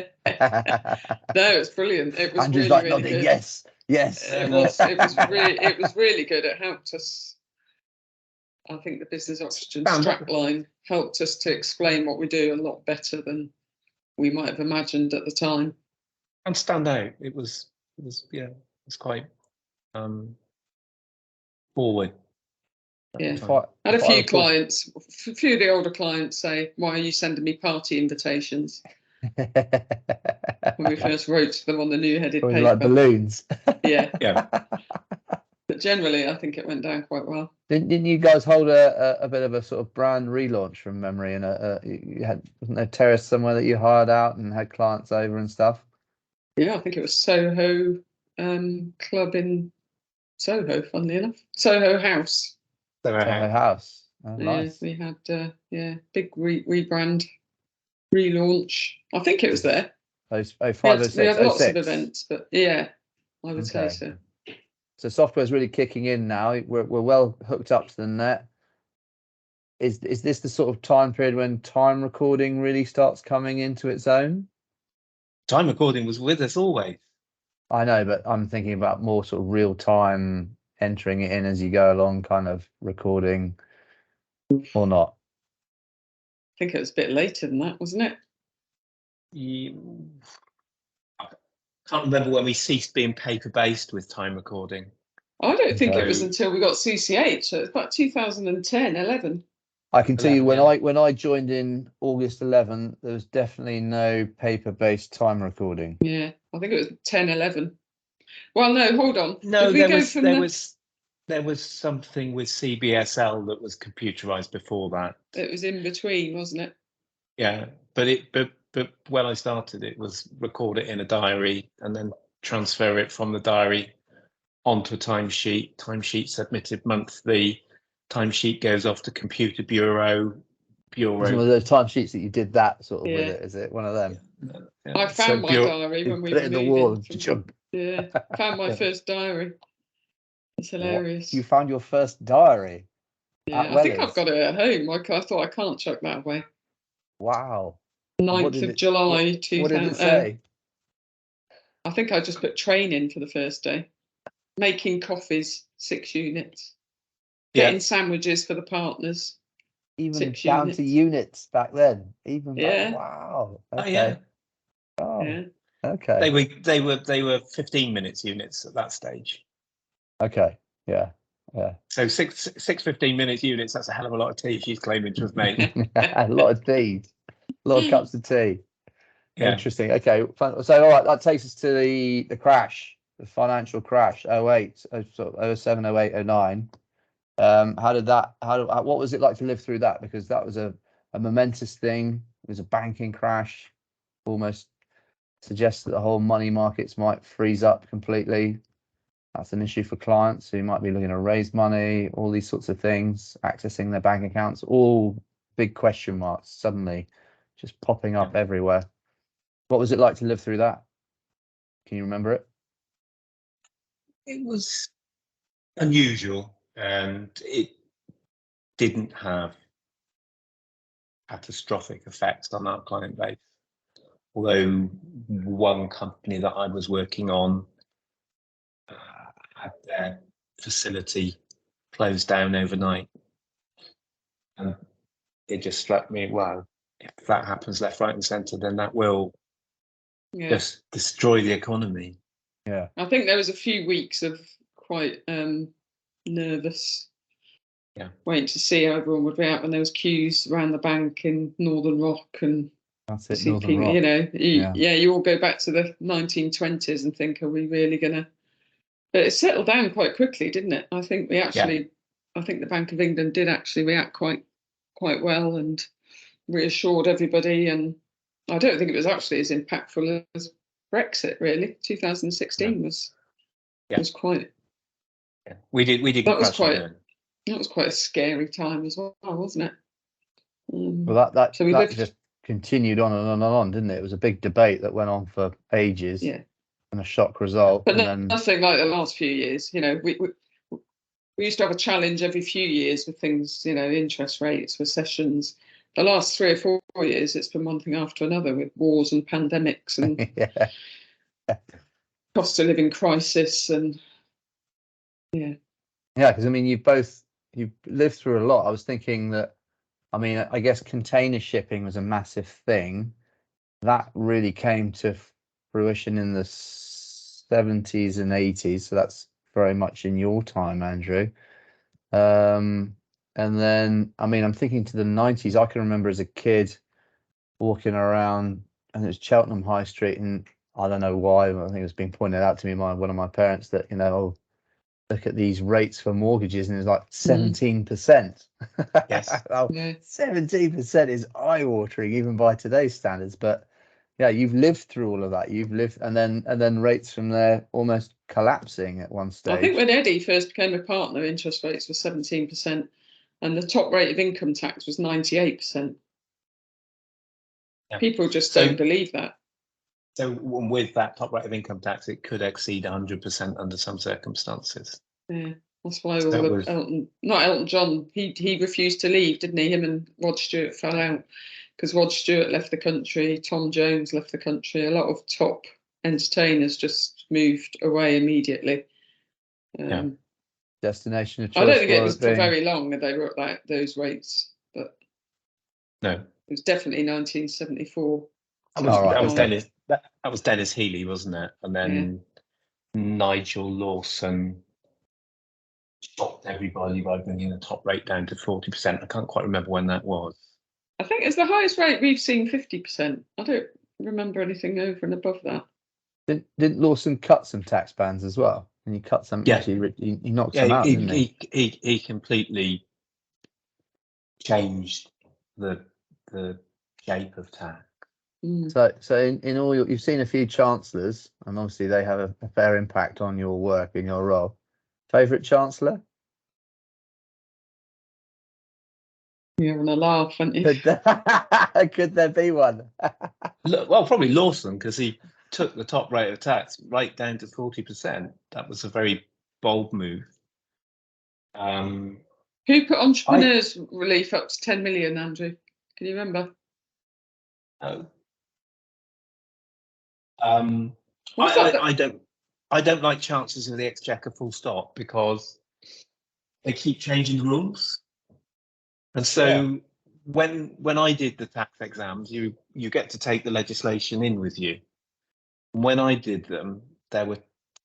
it's brilliant. It was Andrew's really, like really nodding. good. Yes. Yes. It was really good. It helped us. I think the business oxygen strapline helped us to explain what we do a lot better than we might have imagined at the time. And stand out. It was quite forward. Yeah. If Had a I few recall- clients, a few of the older clients say, "Why are you sending me party invitations?" When we first wrote to them on the new headed Or paper. like balloons. Yeah. Yeah. But generally, I think it went down quite well. Didn't you guys hold a bit of a sort of brand relaunch from memory? And you had, wasn't there a terrace somewhere that you hired out and had clients over and stuff? Yeah, I think it was Soho Club in Soho, funnily enough. Soho House. Soho House. Oh, Yeah, nice. we had big rebrand, relaunch. I think it was there. Those We 0506, had lots of 06. events, but yeah, I would say Okay. so. So software's really kicking in now. We're well hooked up to the net. Is this the sort of time period when time recording really starts coming into its own? Time recording was with us always. I know, but I'm thinking about more sort of real time entering it in as you go along, kind of recording, or not. think it was a bit later than that, wasn't it? I can't remember when we ceased being paper-based with time recording. I don't think it was So- until we got CCH. So it's about 2010, 11. I can tell you 11, yeah. when I joined in August 11, there was definitely no paper-based time recording. Yeah, I think it was 10, 11. Well, no, hold on. No, Did we go from there was something with CBSL that was computerized before that. It was in between, wasn't it? Yeah, but when I started, it was record it in a diary and then transfer it from the diary onto a timesheet. Timesheet submitted monthly. Timesheet goes off to computer bureau. It's one of those timesheets that you did that sort of with Yeah. it, is it? One of them? Yeah. I found my diary You when we put were it in the moving. wall. Yeah, found my first diary. It's hilarious. You found your first diary? Yeah, I think I've got it at home. I thought I can't chuck that away. Wow. 9th of July, What did it 2000. say? I think I just put training for the first day. Making coffees, 6 units. Getting sandwiches for the partners. Even 6 down units. to units back then. Even Yeah. Wow. Oh, Okay. yeah. Oh, Yeah. okay. They were 15 minutes units at that stage. Okay. Yeah. Yeah. So six 15 minutes units, that's a hell of a lot of tea she's claiming to have made. A lot of tea. A lot of cups of tea. Yeah. Interesting. Okay. So all right, that takes us to the crash, the financial crash, 08, sort of 07, 08, 09. What was it like to live through that? Because that was a momentous thing. It was a banking crash, almost suggests that the whole money markets might freeze up completely. That's an issue for clients who might be looking to raise money, all these sorts of things, accessing their bank accounts, all big question marks suddenly just popping up everywhere. What was it like to live through that? Can you remember it? It was unusual and it didn't have catastrophic effects on our client base. Although one company that I was working on had their facility closed down overnight. And it just struck me, wow, if that happens left, right and centre, then that will just destroy the economy. Yeah. I think there was a few weeks of quite nervous. Yeah. Waiting to see how everyone would react when there was queues around the bank in Northern Rock and That's it, see Northern people, Rock. you know, you all go back to the 1920s and think, are we really gonna? But it settled down quite quickly, didn't it? I think I think the Bank of England did actually react quite well and reassured everybody. And I don't think it was actually as impactful as Brexit. Really, 2016 was quite. Yeah. We did. That was quite a scary time as well, wasn't it? Well, that just continued on and on and on, didn't it? It was a big debate that went on for ages. Yeah. And a shock result. But and nothing like the last few years. You know, we used to have a challenge every few years with things, you know, interest rates, recessions. The last 3 or 4 years, it's been one thing after another with wars and pandemics and cost of living crisis and because I mean you've lived through a lot. I was thinking that, I mean, I guess container shipping was a massive thing that really came to fruition in the 70s and 80s, so that's very much in your time, Andrew. And then, I mean, I'm thinking to the 90s. I can remember as a kid walking around, and it was Cheltenham High Street, and I don't know why, I think it was being pointed out to me by one of my parents that, you know, look at these rates for mortgages, and it's like 17%. Yes. 17% is eye-watering even by today's standards. But yeah, you've lived through all of that. You've lived, and then rates from there almost collapsing at one stage. I think when Eddie first became a partner, interest rates were 17%, and the top rate of income tax was 98%. Yeah. People just don't believe that. So with that top rate of income tax, it could exceed 100% under some circumstances. Yeah, that's why not Elton John, he refused to leave, didn't he? Him and Rod Stewart fell out because Rod Stewart left the country, Tom Jones left the country. A lot of top entertainers just moved away immediately. Destination of choice. I don't think it was for very long that they were at those rates, but no, was definitely 1974. That was, All right, that was okay. Dennis. That was Dennis Healy, wasn't it? And then Nigel Lawson stopped everybody by bringing the top rate down to 40%. I can't quite remember when that was. I think it's the highest rate we've seen, 50%. I don't remember anything over and above that. Didn't Lawson cut some tax bands as well? And he cut some. Yeah. Actually, he knocked Yeah, some out, didn't he? he completely changed the shape of tax. So in all you've seen a few chancellors, and obviously they have a fair impact on your work and your role. Favourite chancellor? You're having a laugh, aren't you? Could there be one? Well, probably Lawson, because he took the top rate of tax right down to 40%. That was a very bold move. Who put entrepreneurs relief up to 10 million, Andrew? Can you remember? No. I don't like chancellors of the Exchequer full stop, because they keep changing the rules. And so when I did the tax exams, you get to take the legislation in with you. When I did them, there were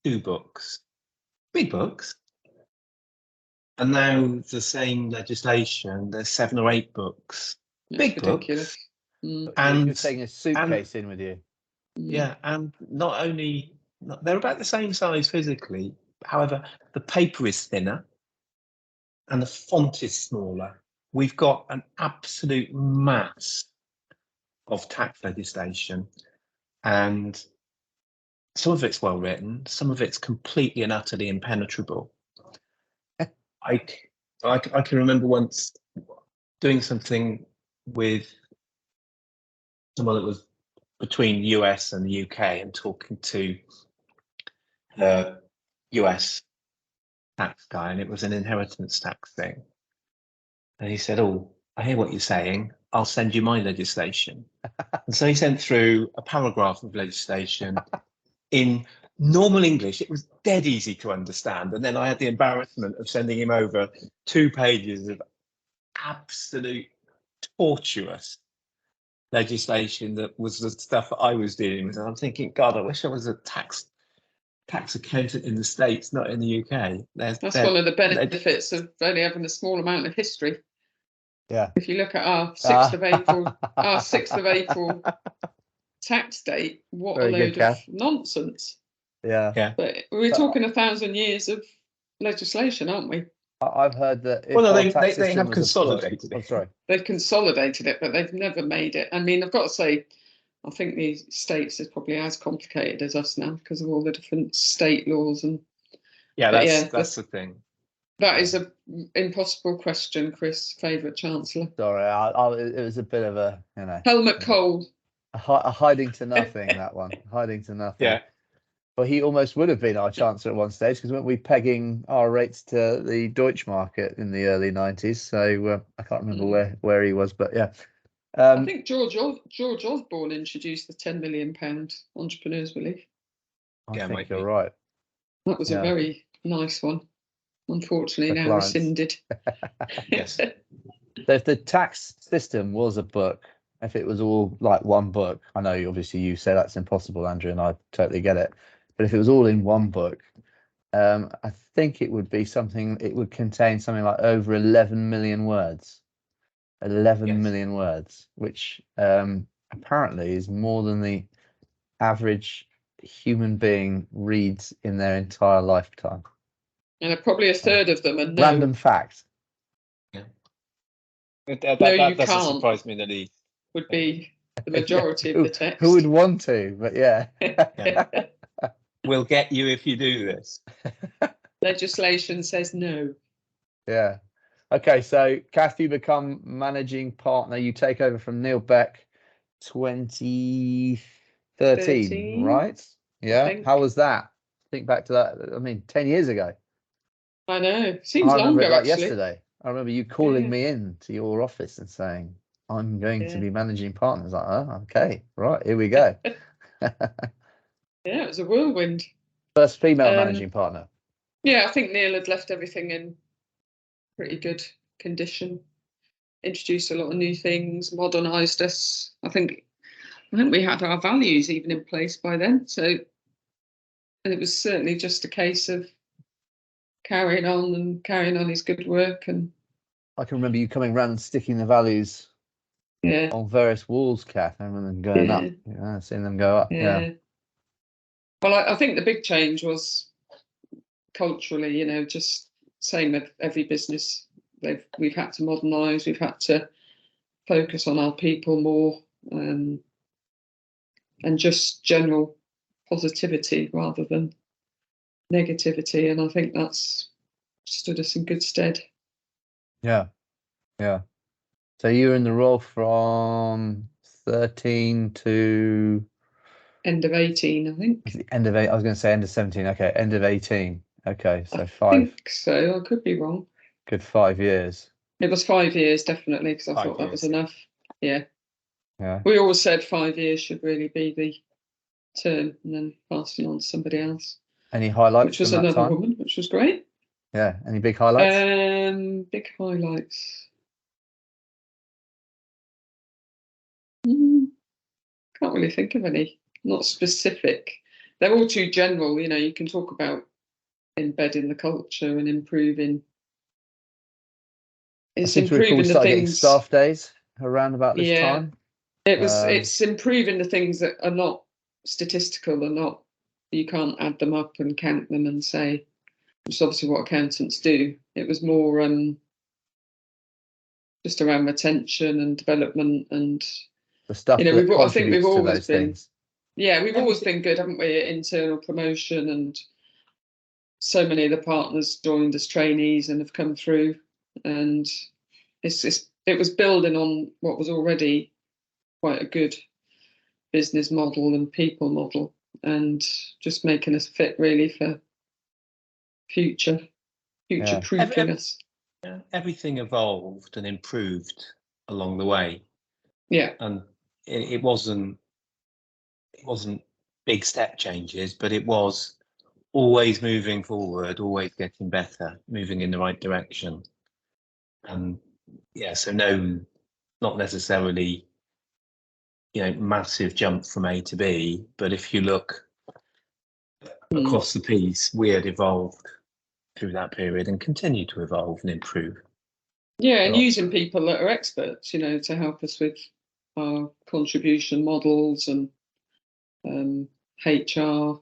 2 books, big books. And now the same legislation, there's 7 or 8 books, That's big ridiculous. books. And you're taking a suitcase in with you. Yeah, and not only, they're about the same size physically. However, the paper is thinner and the font is smaller. We've got an absolute mass of tax legislation, and some of it's well written, some of it's completely and utterly impenetrable. I can remember once doing something with someone that was between the US and the UK and talking to the US tax guy, and it was an inheritance tax thing. And he said, "Oh, I hear what you're saying. I'll send you my legislation." And so he sent through a paragraph of legislation in normal English. It was dead easy to understand. And then I had the embarrassment of sending him over 2 pages of absolute tortuous legislation that was the stuff that I was dealing with. And I'm thinking, God, I wish I was a tax accountant in the States, not in the UK. That's one of the benefits of only having a small amount of history. Yeah. If you look at our 6th of April, our 6th of April tax date, what Very a good, load of Kath. nonsense. Yeah. But we're talking 1,000 years of legislation, aren't we? I've heard that if Well, no, our they tax have system was consolidated it. I'm sorry. They've consolidated it, but they've never made it. I mean, I've got to say, I think the States is probably as complicated as us now because of all the different state laws. And that's the thing. That is an impossible question, Chris. Favourite chancellor? Sorry, it was a bit of a, Helmut Kohl. a hiding to nothing, that one. Hiding to nothing. Yeah. Well, he almost would have been our chancellor at one stage, because weren't we pegging our rates to the Deutsche market in the early 90s? So I can't remember where he was, but yeah. I think George Osborne introduced the £10 million entrepreneurs relief. I think you're right. That was a very nice one. Unfortunately, For now clients. rescinded. Yes. So if the tax system was a book, if it was all like one book, I know obviously you say that's impossible, Andrew, and I totally get it. But if it was all in one book, I think it would be something. It would contain something like over 11 million words. 11 million words, which apparently is more than the average human being reads in their entire lifetime. And probably a third of them are no. Random fact. Yeah. No, That you doesn't can't. surprise me that he Would be the majority of the text. Who would want to? But yeah. We'll get you if you do this. Legislation says no. Yeah. Okay, so Kath, you become managing partner. You take over from Neil Beck 2013, right? Yeah. How was that? Think back to that. I mean, 10 years ago. I know. Seems I remember longer, it like actually. yesterday. I remember you calling me in to your office and saying, I'm going to be managing partner. I was like, oh, okay, right, here we go. Yeah, it was a whirlwind. First female managing partner. Yeah, I think Neil had left everything in pretty good condition. introduced a lot of new things, modernised us. I think we had our values even in place by then. So it was certainly just a case of carrying on his good work. And I can remember you coming around and sticking the values yeah, on various walls, Kath. I remember them going up. Yeah, seeing them go up. Yeah. Well, I think the big change was culturally, just same with every business. We've had to modernise. We've had to focus on our people more, and just general positivity rather than negativity. And I think that's stood us in good stead. Yeah. Yeah. So you were in the role from 13 to End of 18, I think. end of 8. I was going to say end of 17. Okay, end of 18. Okay, so I 5. think so. I could be wrong. Good 5 years. It was 5 years, definitely, because I 5 thought that was years, yeah. enough. Yeah. Yeah. We always said 5 years should really be the term, and then passing on to somebody else. Any highlights Which was from that another time? woman, which was great. Yeah. Any big highlights? Big highlights. Can't really think of any. Not specific. They're all too general. You can talk about embedding the culture and improving. I seem to recall we started getting staff days around about this time. It's improving the things that are not statistical, and not, you can't add them up and count them and say, which is obviously what accountants do. It was more just around retention and development and the stuff that I think we've contributes to always those been things. Yeah, we've always been good, haven't we, at internal promotion, and so many of the partners joined as trainees and have come through, and it was building on what was already quite a good business model and people model, and just making us fit really for future proofing us. Everything evolved and improved along the way. Yeah. And it wasn't big step changes, but it was always moving forward, always getting better, moving in the right direction. And so not necessarily, massive jump from A to B, but if you look across the piece, we had evolved through that period and continue to evolve and improve. Yeah, and using people that are experts, to help us with our contribution models and HR,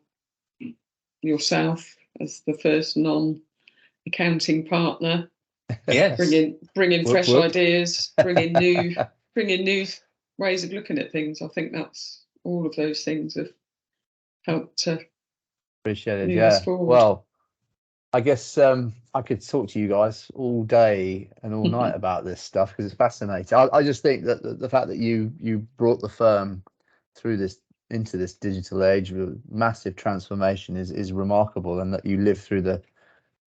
yourself as the first non-accounting partner. Yes. Bringing fresh ideas, bringing new ways of looking at things. I think that's all of those things have helped to appreciate it. move us forward. Well, I guess I could talk to you guys all day and all night about this stuff because it's fascinating. I just think that the fact that you brought the firm through into this digital age with massive transformation is remarkable, and that you lived through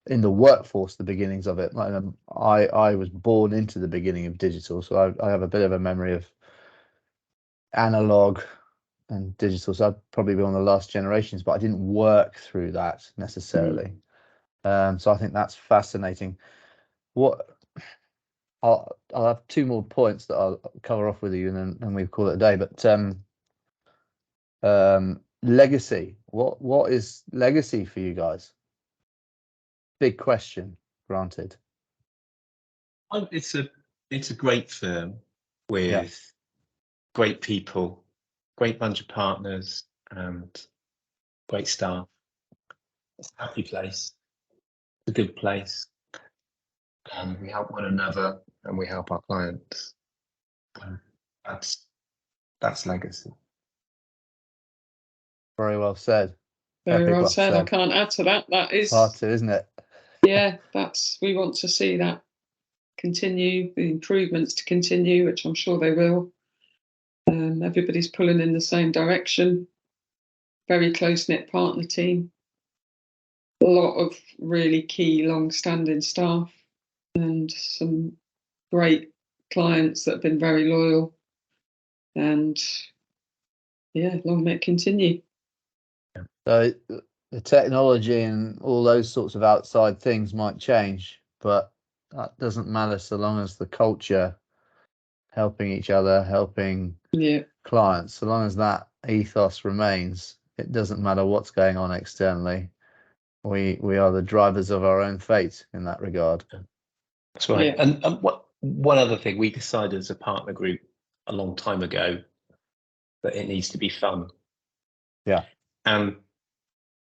in the workforce the beginnings of it. I was born into the beginning of digital, so I have a bit of a memory of analog and digital, so I'd probably be one of the last generations, but I didn't work through that necessarily. So I think that's fascinating. I'll have 2 more points that I'll cover off with you, and then we'll call it a day. But legacy. What is legacy for you guys? Big question, granted. It's a great firm with great people, great bunch of partners, and great staff. It's a happy place. It's a good place. And we help one another and we help our clients. That's legacy. Very well said. Very well said. I can't add to that. That is hard to, isn't it? Yeah, we want to see that continue, the improvements to continue, which I'm sure they will. Everybody's pulling in the same direction. Very close-knit partner team. A lot of really key long-standing staff and some great clients that have been very loyal. And long may it continue. So the technology and all those sorts of outside things might change, but that doesn't matter so long as the culture helping each other, helping Yeah. clients. So long as that ethos remains, it doesn't matter what's going on externally. We are the drivers of our own fate in that regard. That's right. Yeah. And what one other thing we decided as a partner group a long time ago that it needs to be fun. Yeah. And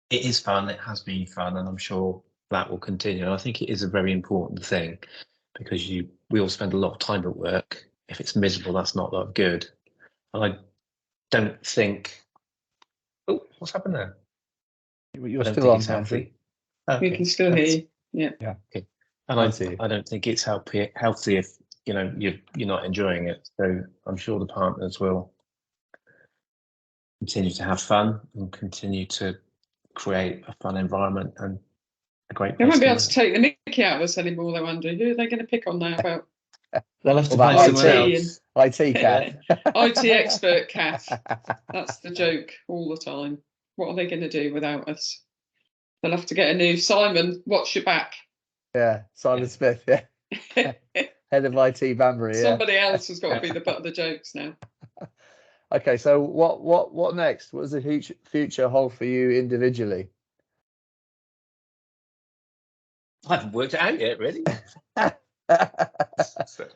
it is fun. It has been fun, and I'm sure that will continue. And I think it is a very important thing because we all spend a lot of time at work. If it's miserable, that's not that good. And I don't think. Oh, what's happened there? You're I don't still think on, it's Andrew. healthy. We can still hear you. Yeah. Yeah. Okay. And I see. I don't think it's healthy if you're not enjoying it. So I'm sure the partners will continue to have fun and continue to create a fun environment and a great They place won't be to able to work. take the mickey out of us anymore, though, Andrew. Who are they going to pick on now about They'll have to Well, find that someone IT else. IT, Kath. IT expert Kath? That's the joke all the time. What are they going to do without us? They'll have to get a new Simon. Watch your back. Yeah, Simon Smith. Yeah, head of IT Banbury. Yeah. Somebody else has got to be the butt of the jokes now. Okay, so what next? What does the future hold for you individually? I haven't worked it out yet, really. So,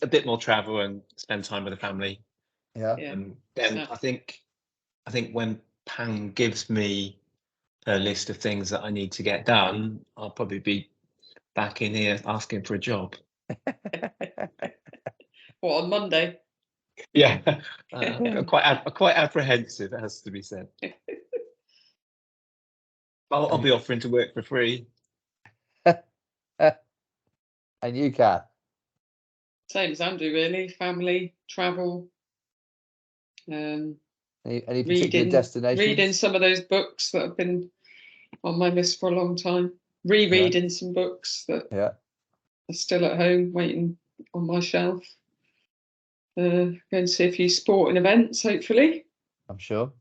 a bit more travel and spend time with the family. Yeah. Yeah. And then I think when Pam gives me a list of things that I need to get done, I'll probably be back in here asking for a job. What, on Monday? Yeah, quite apprehensive, it has to be said. I'll be offering to work for free. And you, Kath? Same as Andrew, really. Family, travel, Any particular reading destinations? some of those books that have been on my list for a long time. Rereading some books that are still at home waiting on my shelf. Going to see a few sporting events, hopefully. I'm sure.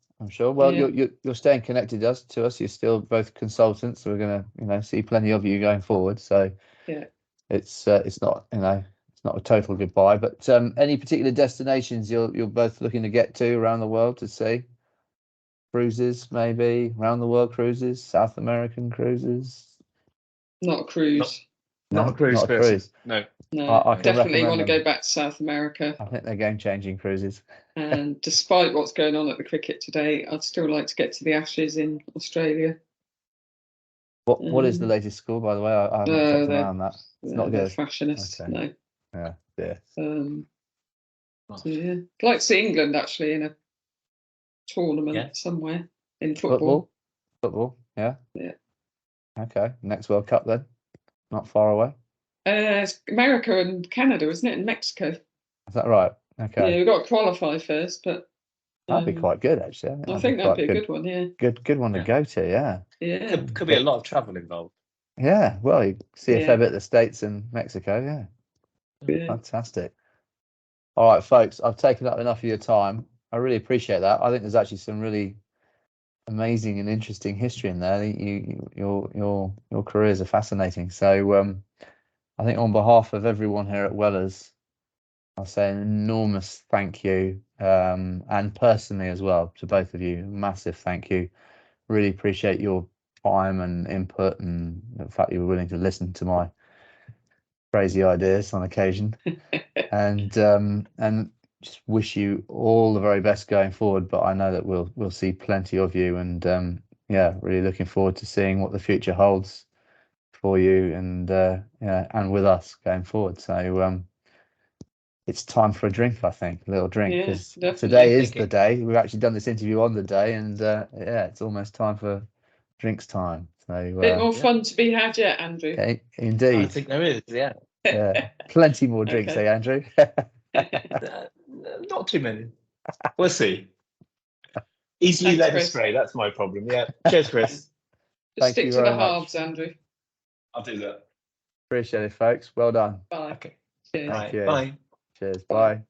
Well, Yeah. you're staying connected to us. You're still both consultants, so we're gonna see plenty of you going forward. So Yeah. it's not it's not a total goodbye. But any particular destinations you're both looking to get to around the world to see? Cruises, maybe round the world cruises, South American cruises. Not a cruise. Not a cruise Not a person. cruise. No. No, I can definitely recommend want to them. go back to South America. I think they're game-changing cruises. And despite what's going on at the cricket today, I'd still like to get to the Ashes in Australia. What is the latest score, by the way? I haven't kept an eye on that. It's not They're good. fashionists. Okay. No. Yeah. Yeah. So yeah, I'd like to see England actually in a tournament somewhere in football. Football. Yeah. Yeah. Okay. Next World Cup then. Not far away. It's America and Canada, isn't it? And Mexico. Is that right? Okay. Yeah, we've got to qualify first, but that'd be quite good, actually. I think that'd be a good one. Yeah. Good one to go to. Yeah. Yeah. Could be a lot of travel involved. Yeah. Well, you see a fair Yeah. bit of the States and Mexico. Yeah. Yeah. Fantastic. All right, folks. I've taken up enough of your time. I really appreciate that. I think there's actually some really amazing and interesting history in there. Your careers are fascinating. So I think on behalf of everyone here at Wellers, I'll say an enormous thank you, and personally as well to both of you, massive thank you. Really appreciate your time and input, and the fact you were willing to listen to my crazy ideas on occasion, and just wish you all the very best going forward. But I know that we'll see plenty of you, and really looking forward to seeing what the future holds for you, and and with us going forward. So it's time for a drink, I think, a little drink, because today is the day. We've actually done this interview on the day, and it's almost time for drinks time. So bit more fun to be had yet, Andrew. Okay, indeed. I think there is, yeah. Yeah, plenty more drinks, Okay. Andrew? Not too many. We'll see. Easily Thanks, led Chris. astray. That's my problem. Yeah. Cheers, Chris. Just Thank stick you to the very much. halves, Andrew. I'll do that. Appreciate it, folks. Well done. Bye. Okay. Cheers. All right. you. Bye. Cheers. Bye. Bye.